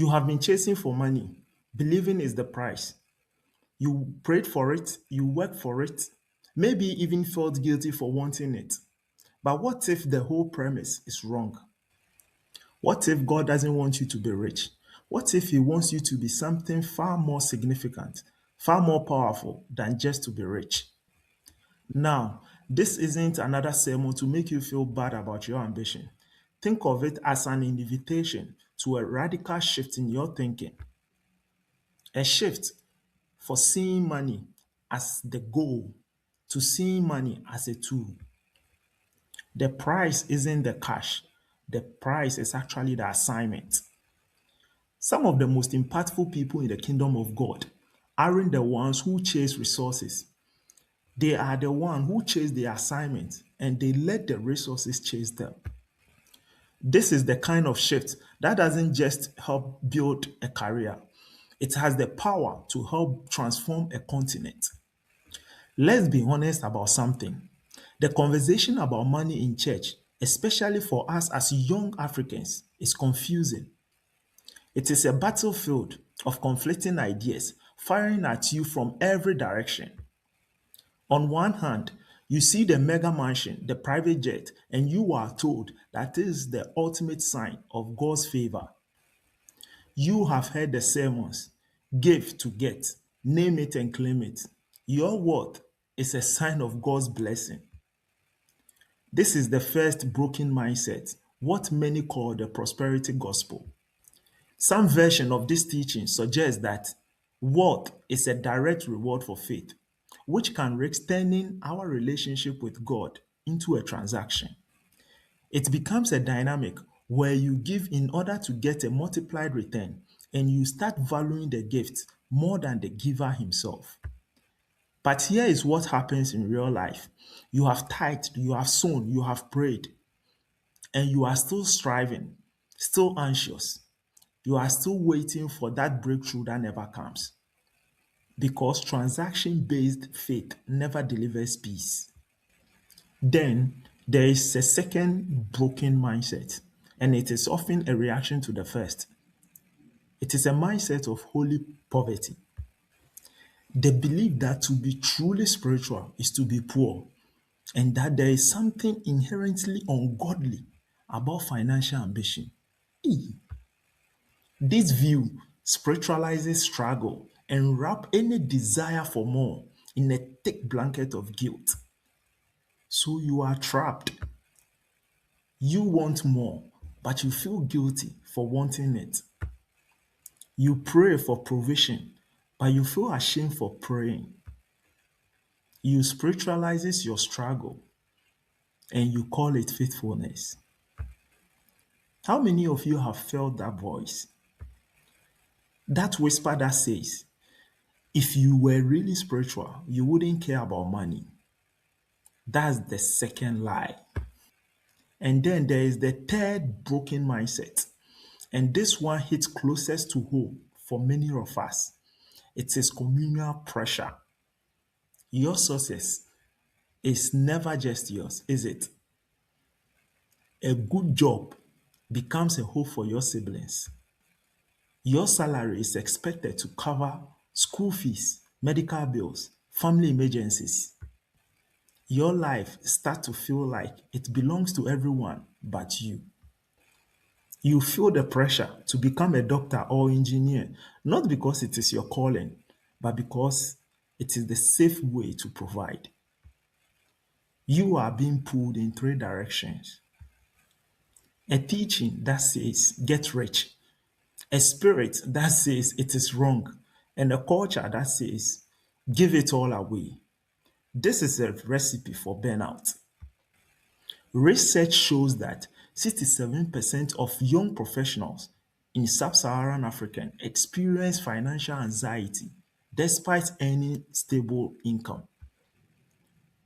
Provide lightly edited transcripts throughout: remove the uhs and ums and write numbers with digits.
You have been chasing for money, believing is the price. You prayed for it, you worked for it, maybe even felt guilty for wanting it. But what if the whole premise is wrong? What if God doesn't want you to be rich? What if He wants you to be something far more significant, far more powerful than just to be rich? Now, this isn't another sermon to make you feel bad about your ambition. Think of it as an invitation to a radical shift in your thinking, a shift for seeing money as the goal to seeing money as a tool. The price isn't the cash, the price is actually the assignment. Some of the most impactful people in the kingdom of God aren't the ones who chase resources. They are the ones who chase the assignment and they let the resources chase them. This is the kind of shift that doesn't just help build a career, it has the power to help transform a continent. Let's be honest about something. The conversation about money in church, especially for us as young Africans, is confusing. It is a battlefield of conflicting ideas firing at you from every direction. On one hand, you see the mega mansion, the private jet, and you are told that this is the ultimate sign of God's favor. You have heard the sermons, give to get, name it and claim it. Your worth is a sign of God's blessing. This is the first broken mindset, what many call the prosperity gospel. Some version of this teaching suggests that wealth is a direct reward for faith, which can risk turning our relationship with God into a transaction. It becomes a dynamic where you give in order to get a multiplied return and you start valuing the gift more than the giver himself. But here is what happens in real life. You have tithed, you have sown, you have prayed, and you are still striving, still anxious. You are still waiting for that breakthrough that never comes because transaction based faith never delivers peace. Then there is a second broken mindset, and it is often a reaction to the first. It is a mindset of holy poverty. The belief that to be truly spiritual is to be poor, and that there is something inherently ungodly about financial ambition. This view spiritualizes struggle and wrap any desire for more in a thick blanket of guilt. So you are trapped. You want more, but you feel guilty for wanting it. You pray for provision, but you feel ashamed for praying. You spiritualizes your struggle and you call it faithfulness. How many of you have felt that voice? That whisper that says, if you were really spiritual, you wouldn't care about money. That's the second lie. And then there is the third broken mindset. And this one hits closest to home for many of us. It is communal pressure. Your success is never just yours, is it? A good job becomes a hope for your siblings. Your salary is expected to cover school fees, medical bills, family emergencies. Your life starts to feel like it belongs to everyone but you. You feel the pressure to become a doctor or engineer, not because it is your calling, but because it is the safe way to provide. You are being pulled in three directions: a teaching that says, get rich, a spirit that says it is wrong, and a culture that says, give it all away. This is a recipe for burnout. Research shows that 67% of young professionals in sub-Saharan Africa experience financial anxiety despite earning stable income.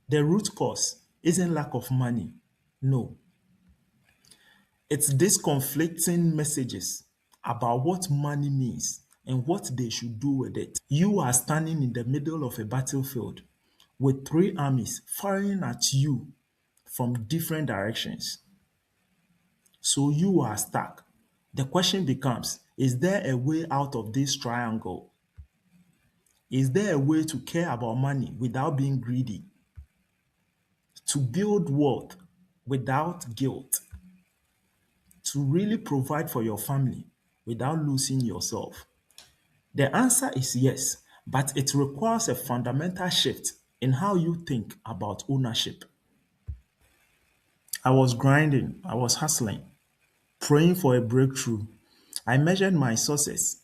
The root cause isn't lack of money. No, it's these conflicting messages about what money means and what they should do with it. You are standing in the middle of a battlefield with three armies firing at you from different directions. So you are stuck. The question becomes, is there a way out of this triangle? Is there a way to care about money without being greedy? To build wealth without guilt? To really provide for your family without losing yourself? The answer is yes, but it requires a fundamental shift in how you think about ownership. I was grinding, I was hustling, praying for a breakthrough. I measured my success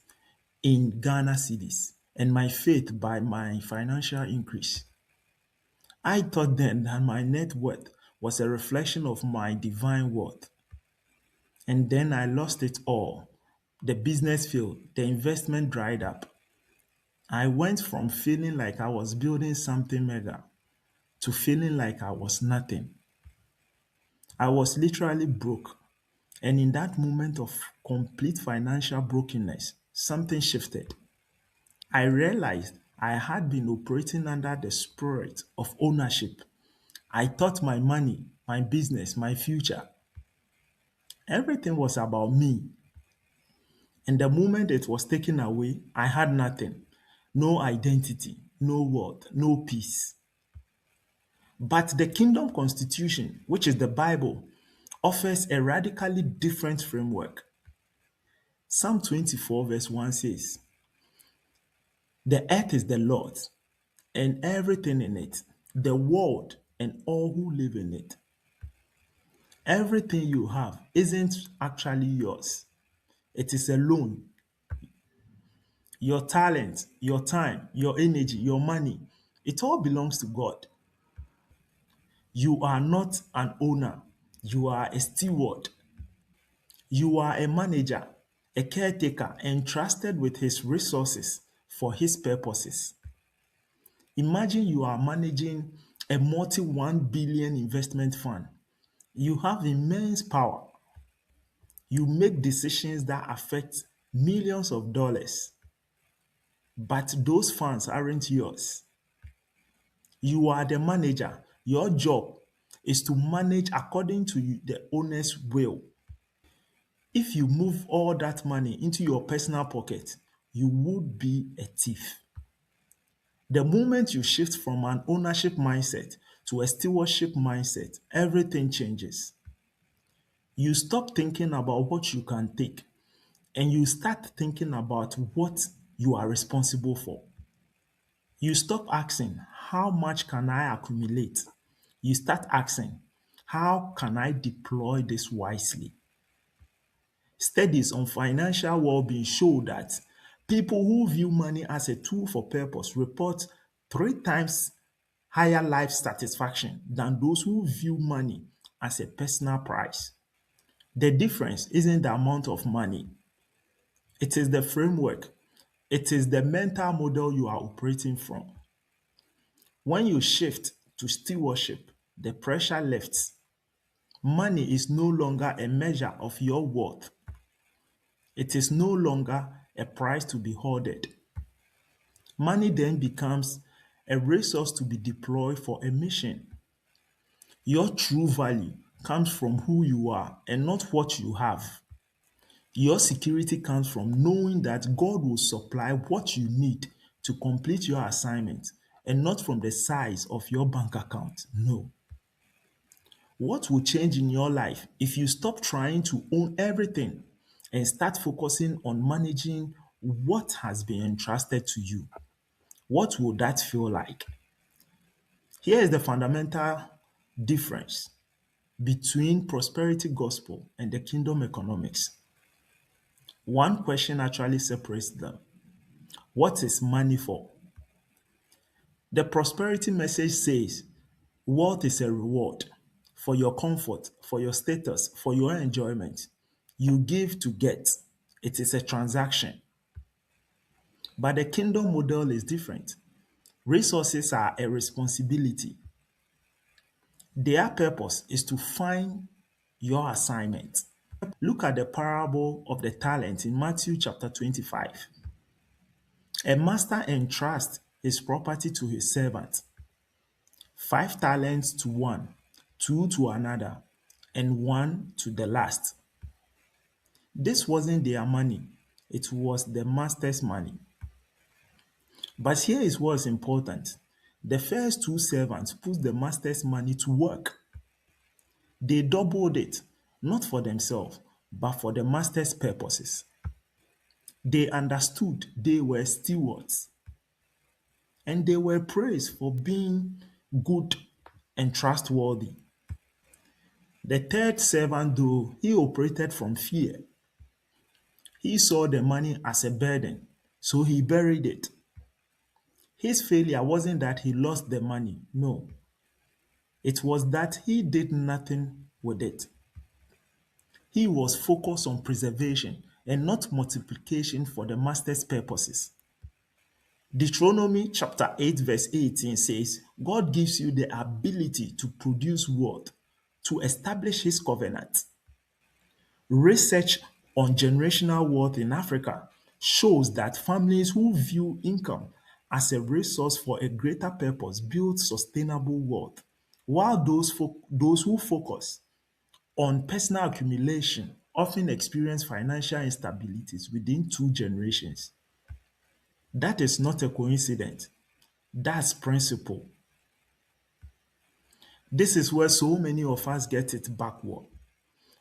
in Ghana cedis and my faith by my financial increase. I thought then that my net worth was a reflection of my divine worth. And then I lost it all. The business failed, the investment dried up. I went from feeling like I was building something mega to feeling like I was nothing. I was literally broke. And in that moment of complete financial brokenness, something shifted. I realized I had been operating under the spirit of ownership. I thought my money, my business, my future, everything was about me. And the moment it was taken away, I had nothing. No identity, no worth, no peace. But the kingdom constitution, which is the Bible, offers a radically different framework. Psalm 24, verse 1 says, the earth is the Lord's and everything in it, the world and all who live in it. Everything you have isn't actually yours. It is a loan. Your talent, your time, your energy, your money, it all belongs to God. You are not an owner. You are a steward. You are a manager, a caretaker entrusted with his resources for his purposes. Imagine you are managing a multi 1 billion investment fund. You have immense power. You make decisions that affect millions of dollars, but those funds aren't yours. You are the manager. Your job is to manage according to the owner's will. If you move all that money into your personal pocket, you would be a thief. The moment you shift from an ownership mindset to a stewardship mindset, everything changes. You stop thinking about what you can take and you start thinking about what you are responsible for. You stop asking, how much can I accumulate? You start asking, how can I deploy this wisely? Studies on financial well-being show that people who view money as a tool for purpose report 3 times higher life satisfaction than those who view money as a personal prize. The difference isn't the amount of money, it is the framework, it is the mental model you are operating from. When you shift to stewardship, the pressure lifts. Money is no longer a measure of your worth. It is no longer a prize to be hoarded. Money then becomes a resource to be deployed for a mission. Your true value comes from who you are and not what you have. Your security comes from knowing that God will supply what you need to complete your assignment and not from the size of your bank account. No. What will change in your life if you stop trying to own everything and start focusing on managing what has been entrusted to you? What will that feel like? Here is the fundamental difference between prosperity gospel and the kingdom economics. One question actually separates them. What is money for? The prosperity message says wealth is a reward for your comfort, for your status, for your enjoyment. You give to get. It is a transaction. But the kingdom model is different. Resources are a responsibility. Their purpose is to find your assignment. Look at the parable of the talent in Matthew chapter 25. A master entrusts his property to his servant. 5 talents to one, two to another, and one to the last. This wasn't their money, it was the master's money. But here is what's important. The first two servants put the master's money to work. They doubled it, not for themselves, but for the master's purposes. They understood they were stewards and they were praised for being good and trustworthy. The third servant, though, he operated from fear. He saw the money as a burden, so he buried it. His failure wasn't that he lost the money, no. It was that he did nothing with it. He was focused on preservation and not multiplication for the master's purposes. Deuteronomy chapter 8 verse 18 says, God gives you the ability to produce wealth, to establish his covenant. Research on generational wealth in Africa shows that families who view income as a resource for a greater purpose build sustainable wealth, while those who focus on personal accumulation often experience financial instabilities within two generations. That is not a coincidence. That's principle. This is where so many of us get it backward.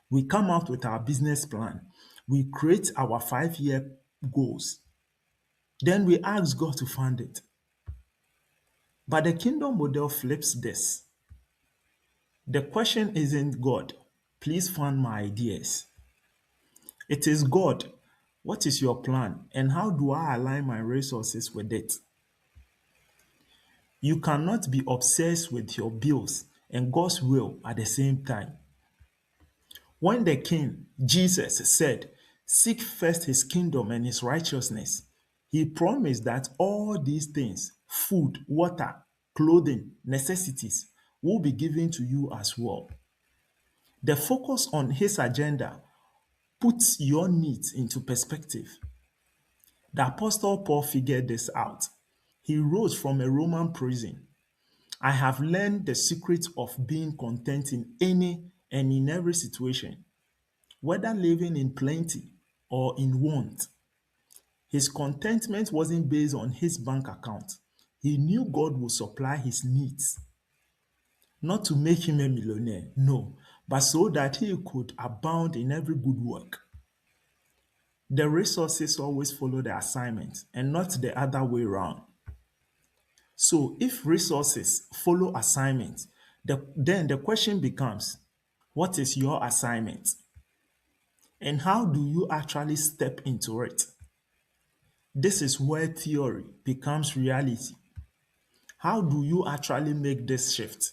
We come out with our business plan. We create our 5-year goals. Then we ask God to fund it. But the kingdom model flips this. The question isn't God, please fund my ideas. It is God, what is your plan and how do I align my resources with it? You cannot be obsessed with your bills and God's will at the same time. When the King, Jesus, said, seek first his kingdom and his righteousness, he promised that all these things, food, water, clothing, necessities, will be given to you as well. The focus on his agenda puts your needs into perspective. The Apostle Paul figured this out. He rose from a Roman prison. I have learned the secret of being content in any and in every situation, whether living in plenty or in want. His contentment wasn't based on his bank account. He knew God would supply his needs, not to make him a millionaire, no, but so that he could abound in every good work. The resources always follow the assignment and not the other way around. So if resources follow assignment, then the question becomes, what is your assignment? And how do you actually step into it? This is where theory becomes reality. How do you actually make this shift?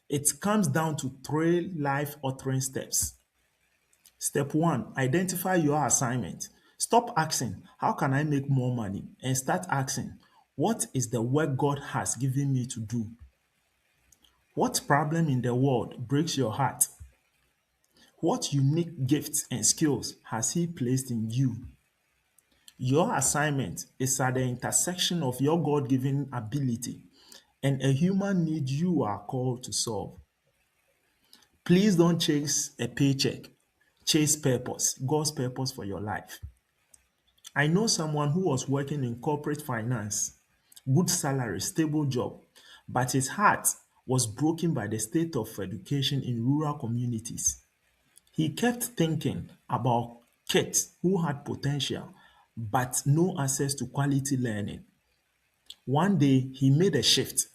It comes down to three life altering steps. Step one, identify your assignment. Stop asking, how can I make more money? And start asking, what is the work God has given me to do? What problem in the world breaks your heart? What unique gifts and skills has He placed in you? Your assignment is at the intersection of your God given ability and a human need you are called to solve. Please don't chase a paycheck, chase purpose, God's purpose for your life. I know someone who was working in corporate finance, good salary, stable job, but his heart was broken by the state of education in rural communities. He kept thinking about kids who had potential but no access to quality learning. One day, he made a shift.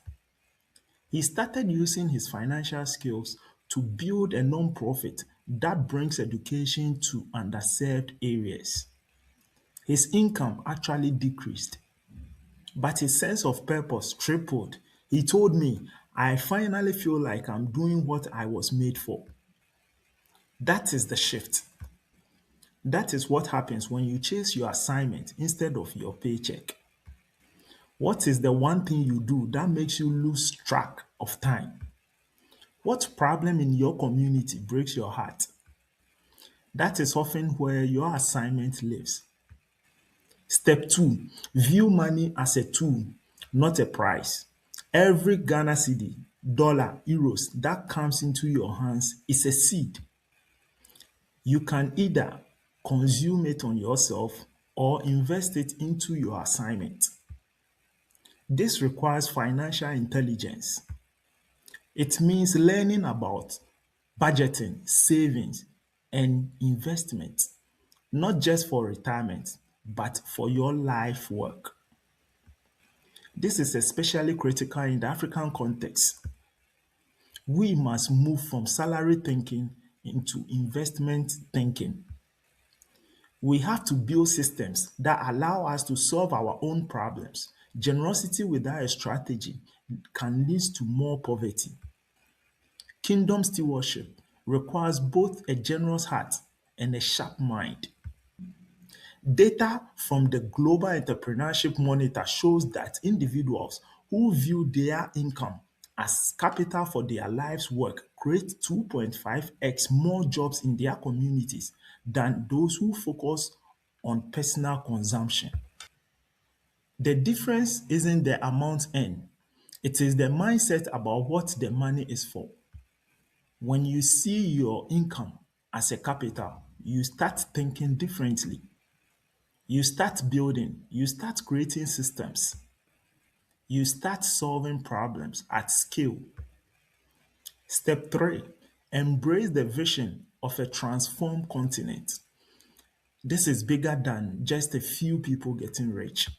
He started using his financial skills to build a non-profit that brings education to underserved areas. His income actually decreased, but his sense of purpose tripled. He told me, I finally feel like I'm doing what I was made for. That is the shift. That is what happens when you chase your assignment instead of your paycheck. What is the one thing you do that makes you lose track of time? What problem in your community breaks your heart? That is often where your assignment lives. Step two, view money as a tool, not a price. Every Ghana cedi, dollar, euros that comes into your hands is a seed. You can either consume it on yourself, or invest it into your assignment. This requires financial intelligence. It means learning about budgeting, savings, and investment, not just for retirement, but for your life work. This is especially critical in the African context. We must move from salary thinking into investment thinking. We have to build systems that allow us to solve our own problems. Generosity without a strategy can lead to more poverty. Kingdom stewardship requires both a generous heart and a sharp mind. Data from the Global Entrepreneurship Monitor shows that individuals who view their income as capital for their life's work create 2.5x more jobs in their communities than those who focus on personal consumption. The difference isn't the amount earned, it is the mindset about what the money is for. When you see your income as a capital, you start thinking differently. You start building, you start creating systems, you start solving problems at scale. Step 3, embrace the vision of a transformed continent. This is bigger than just a few people getting rich.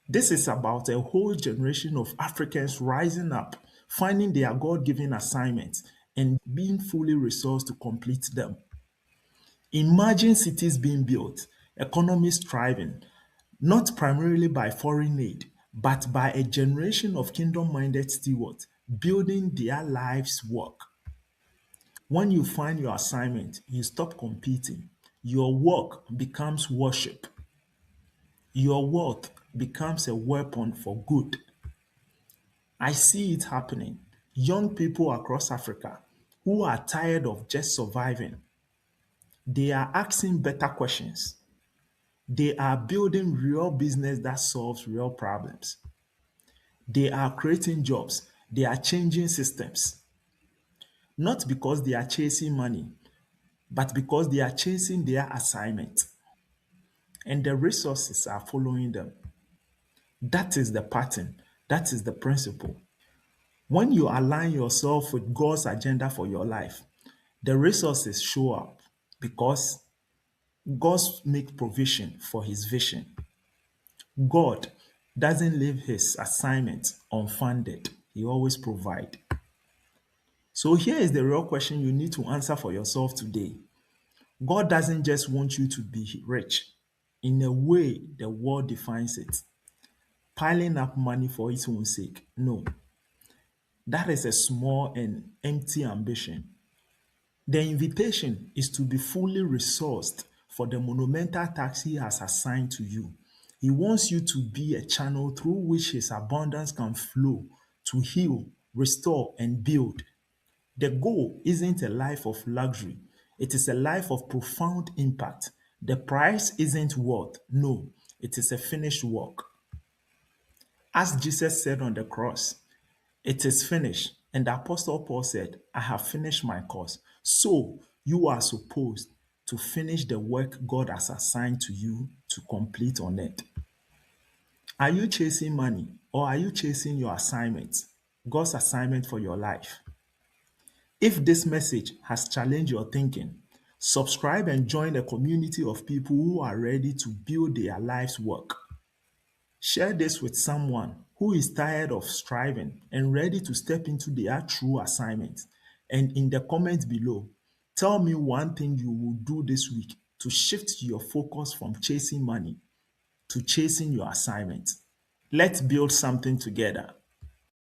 This is about a whole generation of Africans rising up, finding their God given assignments, and being fully resourced to complete them. Imagine cities being built, economies thriving, not primarily by foreign aid, but by a generation of kingdom-minded stewards building their life's work. When you find your assignment, you stop competing. Your work becomes worship. Your wealth becomes a weapon for good. I see it happening. Young people across Africa who are tired of just surviving, they are asking better questions. They are building real business that solves real problems. They are creating jobs. They are changing systems. Not because they are chasing money, but because they are chasing their assignment. And the resources are following them. That is the pattern. That is the principle. When you align yourself with God's agenda for your life, the resources show up because God makes provision for his vision. God doesn't leave his assignment unfunded. He always provides. So here is the real question you need to answer for yourself today. God doesn't just want you to be rich in a way the world defines it, piling up money for its own sake. No, that is a small and empty ambition. The invitation is to be fully resourced for the monumental task he has assigned to you. He wants you to be a channel through which his abundance can flow to heal, restore, and build. The goal isn't a life of luxury, it is a life of profound impact. The price isn't wealth, no, it is a finished work. As Jesus said on the cross, it is finished. And the Apostle Paul said, I have finished my course. So you are supposed to finish the work God has assigned to you to complete on it. Are you chasing money or are you chasing your assignment, God's assignment for your life? If this message has challenged your thinking, subscribe and join a community of people who are ready to build their life's work. Share this with someone who is tired of striving and ready to step into their true assignment. And in the comments below, tell me one thing you will do this week to shift your focus from chasing money to chasing your assignment. Let's build something together.